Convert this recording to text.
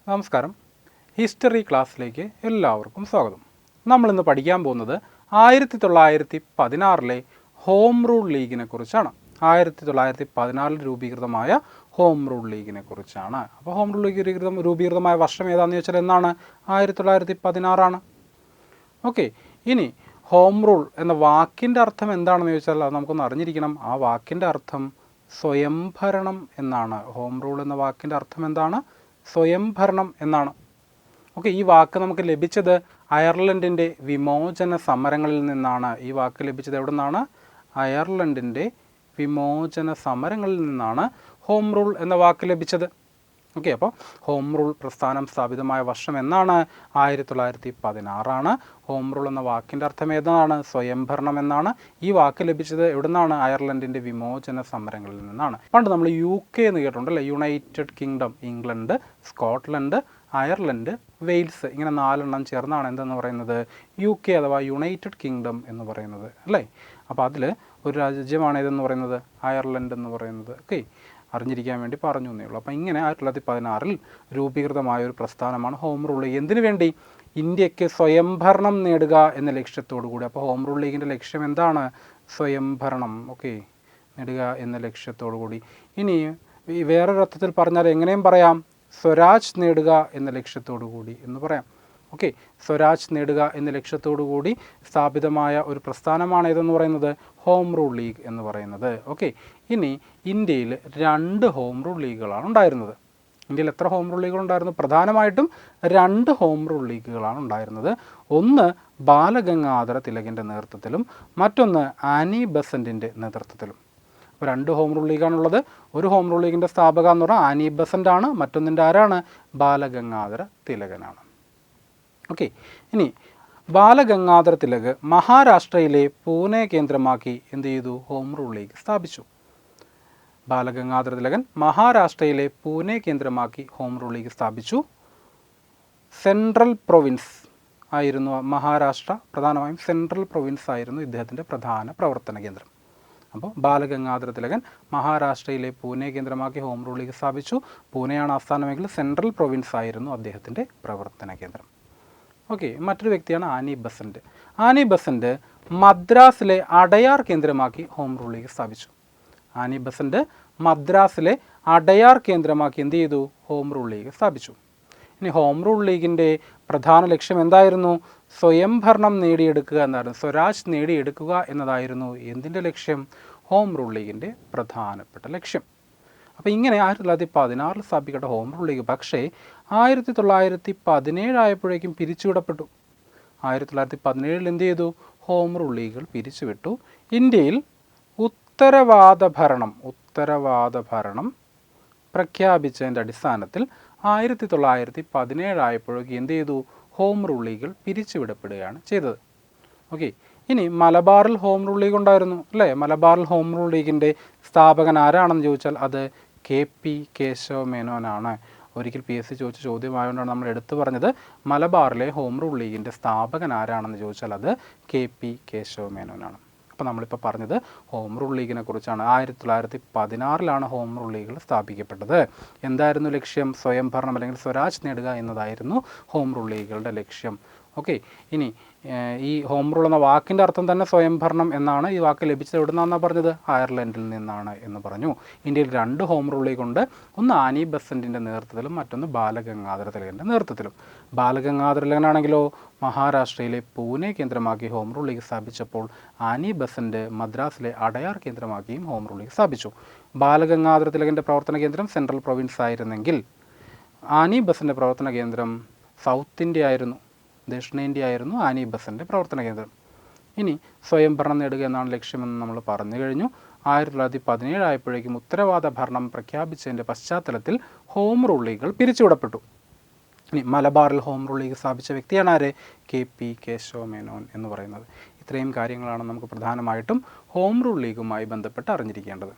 നമസ്കാരം. ഹിസ്റ്ററി ക്ലാസ്സിലേക്ക് എല്ലാവർക്കും സ്വാഗതം. നമ്മളിന്ന് പഠിക്കാൻ പോകുന്നത് 1916 ഹോം റൂൾ ലീഗിനെ കുറിച്ചാണ്. 1916 രൂപീകൃതമായ ഹോം റൂൾ ലീഗിനെ കുറിച്ചാണ്. അപ്പോൾ ഹോം റൂൾ ലീഗ് രൂപീകൃതമായ വർഷം ഏതാണെന്ന് ചോദിച്ചാൽ എന്നാണ്? 1916. ഓക്കെ, ഇനി ഹോം റൂൾ എന്ന വാക്കിൻ്റെ അർത്ഥം എന്താണെന്ന് ചോദിച്ചാൽ അത് നമുക്കൊന്ന് അറിഞ്ഞിരിക്കണം. ആ വാക്കിൻ്റെ അർത്ഥം സ്വയംഭരണം എന്നാണ്. ഹോം റൂൾ എന്ന വാക്കിൻ്റെ അർത്ഥം എന്താണ്? സ്വയംഭരണം എന്നാണ്. ഓക്കെ, ഈ വാക്ക് നമുക്ക് ലഭിച്ചത് അയർലൻഡിൻ്റെ വിമോചന സമരങ്ങളിൽ നിന്നാണ്. ഈ വാക്ക് ലഭിച്ചത് എവിടെ നിന്നാണ്? അയർലൻഡിൻ്റെ വിമോചന സമരങ്ങളിൽ നിന്നാണ് ഹോം റൂൾ എന്ന വാക്ക് ലഭിച്ചത്. ഓക്കെ, അപ്പോൾ ഹോം റൂൾ പ്രസ്ഥാനം സ്ഥാപിതമായ വർഷം എന്നാണ്? 1916. ഹോം റൂൾ എന്ന വാക്കിൻ്റെ അർത്ഥം ഏതാണ്? സ്വയംഭരണം എന്നാണ്. ഈ വാക്ക് ലഭിച്ചത് എവിടെ നിന്നാണ്? അയർലൻഡിൻ്റെ വിമോചന സമരങ്ങളിൽ നിന്നാണ്. പണ്ട് നമ്മൾ UK എന്ന് കേട്ടിട്ടുണ്ടല്ലേ? United Kingdom, England, Scotland, Ireland, Wales, ഇങ്ങനെ 4 ചേർന്നാണ് എന്തെന്ന് പറയുന്നത്? UK അഥവാ യുണൈറ്റഡ് കിങ്ഡം എന്ന് പറയുന്നത് അല്ലേ? അപ്പോൾ അതിൽ ഒരു രാജ്യമാണ് ഇതെന്ന് പറയുന്നത്, അയർലൻഡ് എന്ന് പറയുന്നത്. ഓക്കെ, അറിഞ്ഞിരിക്കാൻ വേണ്ടി പറഞ്ഞു എന്നേ ഉള്ളൂ. അപ്പോൾ ഇങ്ങനെ 1916 രൂപീകൃതമായ ഒരു പ്രസ്ഥാനമാണ് ഹോം റൂൾ ലീഗ്. എന്തിനു വേണ്ടി? ഇന്ത്യക്ക് സ്വയംഭരണം നേടുക എന്ന ലക്ഷ്യത്തോടു കൂടി. അപ്പോൾ ഹോം റൂൾ ലീഗിൻ്റെ ലക്ഷ്യം എന്താണ്? സ്വയംഭരണം, ഓക്കെ, നേടുക എന്ന ലക്ഷ്യത്തോടു കൂടി. ഇനി വേറൊരർത്ഥത്തിൽ പറഞ്ഞാൽ എങ്ങനെയും പറയാം, സ്വരാജ് നേടുക എന്ന ലക്ഷ്യത്തോടു കൂടി എന്ന് പറയാം. ഓക്കെ, സ്വരാജ് നേടുക എന്ന ലക്ഷ്യത്തോടു കൂടി സ്ഥാപിതമായ ഒരു പ്രസ്ഥാനമാണ് ഇതെന്ന് പറയുന്നത് ഹോം റൂൾ ലീഗ് എന്ന് പറയുന്നത്. ഓക്കെ, ഇനി ഇന്ത്യയിൽ 2 ഹോം റൂൾ ലീഗുകളാണ് ഉണ്ടായിരുന്നത്. ഇന്ത്യയിൽ എത്ര ഹോം റൂൾ ലീഗുകൾ ഉണ്ടായിരുന്നു? പ്രധാനമായിട്ടും 2 ഹോം റൂൾ ലീഗുകളാണ് ഉണ്ടായിരുന്നത്. ഒന്ന് ബാലഗംഗാധര തിലകിൻ്റെ നേതൃത്വത്തിലും മറ്റൊന്ന് ആനി ബസന്റിൻ്റെ നേതൃത്വത്തിലും. അപ്പോൾ 2 ഹോം റൂൾ ലീഗാണുള്ളത്. ഒരു ഹോം റൂൾ ലീഗിൻ്റെ സ്ഥാപക എന്ന് പറഞ്ഞാൽ ആനി ബസന്റ് ആണ്, മറ്റൊന്നിൻ്റെ ആരാണ്? ബാലഗംഗാധര തിലകനാണ്. ഓക്കെ, ഇനി ബാലഗംഗാധര തിലക് മഹാരാഷ്ട്രയിലെ പൂനെ കേന്ദ്രമാക്കി എന്ത് ചെയ്തു? ഹോം റൂൾ ലീഗ് സ്ഥാപിച്ചു. ബാലഗംഗാധര തിലകൻ മഹാരാഷ്ട്രയിലെ പൂനെ കേന്ദ്രമാക്കി ഹോം റൂൾ ലീഗ് സ്ഥാപിച്ചു. സെൻട്രൽ പ്രൊവിൻസ് ആയിരുന്നു മഹാരാഷ്ട്ര, പ്രധാനമായും സെൻട്രൽ പ്രൊവിൻസ് ആയിരുന്നു ഇദ്ദേഹത്തിൻ്റെ പ്രധാന പ്രവർത്തന കേന്ദ്രം. അപ്പോൾ ബാലഗംഗാധര തിലകൻ മഹാരാഷ്ട്രയിലെ പൂനെ കേന്ദ്രമാക്കി ഹോം റൂൾ ലീഗ് സ്ഥാപിച്ചു. പൂനെയാണ് ആസ്ഥാനമെങ്കിൽ സെൻട്രൽ പ്രൊവിൻസ് ആയിരുന്നു അദ്ദേഹത്തിൻ്റെ പ്രവർത്തന കേന്ദ്രം. ഓക്കെ, മറ്റൊരു വ്യക്തിയാണ് ആനി ബസന്റ്. ആനി ബസന്റ് മദ്രാസിലെ അടയാർ കേന്ദ്രമാക്കി ഹോം റൂൾ ലീഗ് സ്ഥാപിച്ചു. ആനി ബസന്റ് മദ്രാസിലെ അടയാർ കേന്ദ്രമാക്കി എന്ത് ചെയ്തു? ഹോം റൂൾ ലീഗ് സ്ഥാപിച്ചു. ഇനി ഹോം റൂൾ ലീഗിൻ്റെ പ്രധാന ലക്ഷ്യം എന്തായിരുന്നു? സ്വയംഭരണം നേടിയെടുക്കുക എന്നായിരുന്നു. സ്വരാജ് നേടിയെടുക്കുക എന്നതായിരുന്നു എന്തിൻ്റെ ലക്ഷ്യം? ഹോം റൂൾ ലീഗിൻ്റെ പ്രധാനപ്പെട്ട ലക്ഷ്യം. അപ്പോൾ ഇങ്ങനെ 1916 സ്ഥാപിക്കപ്പെട്ട ഹോം റൂൾ ലീഗ് പക്ഷേ 1917 ആയപ്പോഴേക്കും പിരിച്ചുവിടപ്പെട്ടു. 1917 എന്ത് ചെയ്തു? ഹോം റൂൾ ലീഗുകൾ പിരിച്ചുവിട്ടു. ഇന്ത്യയിൽ ഉത്തരവാദ ഭരണം പ്രഖ്യാപിച്ചതിൻ്റെ അടിസ്ഥാനത്തിൽ 1917 ആയപ്പോഴേക്കും എന്ത് ചെയ്തു? ഹോം റൂൾ ലീഗുകൾ പിരിച്ചുവിടപ്പെടുകയാണ് ചെയ്തത്. ഓക്കെ, ഇനി മലബാറിൽ ഹോം റൂൾ ലീഗ് ഉണ്ടായിരുന്നു അല്ലേ? മലബാറിൽ ഹോം റൂൾ ലീഗിൻ്റെ സ്ഥാപകൻ ആരാണെന്ന് ചോദിച്ചാൽ അത് KP കേശവ മേനോനാണ്. ഒരിക്കൽ PSC ചോദിച്ച ചോദ്യമായതുകൊണ്ടാണ് നമ്മൾ എടുത്തു പറഞ്ഞത്. മലബാറിലെ ഹോം റൂൾ ലീഗിൻ്റെ സ്ഥാപകൻ ആരാണെന്ന് ചോദിച്ചാൽ അത് KP കേശവ മേനോനാണ്. അപ്പോൾ നമ്മളിപ്പോൾ പറഞ്ഞത് ഹോം റൂൾ ലീഗിനെ കുറിച്ചാണ്. 1916 ഹോം റൂൾ ലീഗുകൾ സ്ഥാപിക്കപ്പെട്ടത്. എന്തായിരുന്നു ലക്ഷ്യം? സ്വയംഭരണം അല്ലെങ്കിൽ സ്വരാജ് നേടുക എന്നതായിരുന്നു ഹോം റൂൾ ലീഗുകളുടെ ലക്ഷ്യം. ഓക്കെ, ഇനി ഈ ഹോം റൂൾ എന്ന വാക്കിൻ്റെ അർത്ഥം തന്നെ സ്വയംഭരണം എന്നാണ്. ഈ വാക്ക് ലഭിച്ചത് എവിടെ നിന്നാണെന്നാണ് പറഞ്ഞത്? അയർലൻഡിൽ നിന്നാണ് എന്ന് പറഞ്ഞു. ഇന്ത്യയിൽ 2 ഹോം റൂൾ ലീഗ് ഉണ്ട്. ഒന്ന് ആനി ബസന്റിൻ്റെ നേതൃത്വത്തിലും മറ്റൊന്ന് ബാലഗംഗാധര തിലകൻ്റെ നേതൃത്വത്തിലും. ബാലഗംഗാധര തിലകനാണെങ്കിലോ മഹാരാഷ്ട്രയിലെ പൂനെ കേന്ദ്രമാക്കി ഹോം റൂൾ ലീഗ് സ്ഥാപിച്ചപ്പോൾ ആനി ബസന്റ് മദ്രാസിലെ അടയാർ കേന്ദ്രമാക്കിയും ഹോം റൂൾ ലീഗ് സ്ഥാപിച്ചു. ബാലഗംഗാധര തിലകൻ്റെ പ്രവർത്തന കേന്ദ്രം സെൻട്രൽ പ്രൊവിൻസ് ആയിരുന്നെങ്കിൽ ആനി ബസൻ്റെ പ്രവർത്തന കേന്ദ്രം സൗത്ത് ഇന്ത്യ ആയിരുന്നു, ദക്ഷിണേന്ത്യ ആയിരുന്നു ആനി ബസൻ്റെ പ്രവർത്തന കേന്ദ്രം. ഇനി സ്വയംഭരണം നേടുക എന്നാണ് ലക്ഷ്യമെന്ന് നമ്മൾ പറഞ്ഞു കഴിഞ്ഞു. 1917 ആയപ്പോഴേക്കും ഉത്തരവാദ ഭരണം പ്രഖ്യാപിച്ചതിൻ്റെ പശ്ചാത്തലത്തിൽ ഹോം റൂൾ ലീഗുകൾ പിരിച്ചുവിടപ്പെട്ടു. ഇനി മലബാറിൽ ഹോം റൂൾ ലീഗ് സ്ഥാപിച്ച വ്യക്തിയാണ് ആര്? KP കേശവ മേനോൻ എന്ന് പറയുന്നത്. ഇത്രയും കാര്യങ്ങളാണ് നമുക്ക് പ്രധാനമായിട്ടും ഹോം റൂൾ ലീഗുമായി ബന്ധപ്പെട്ട് അറിഞ്ഞിരിക്കേണ്ടത്.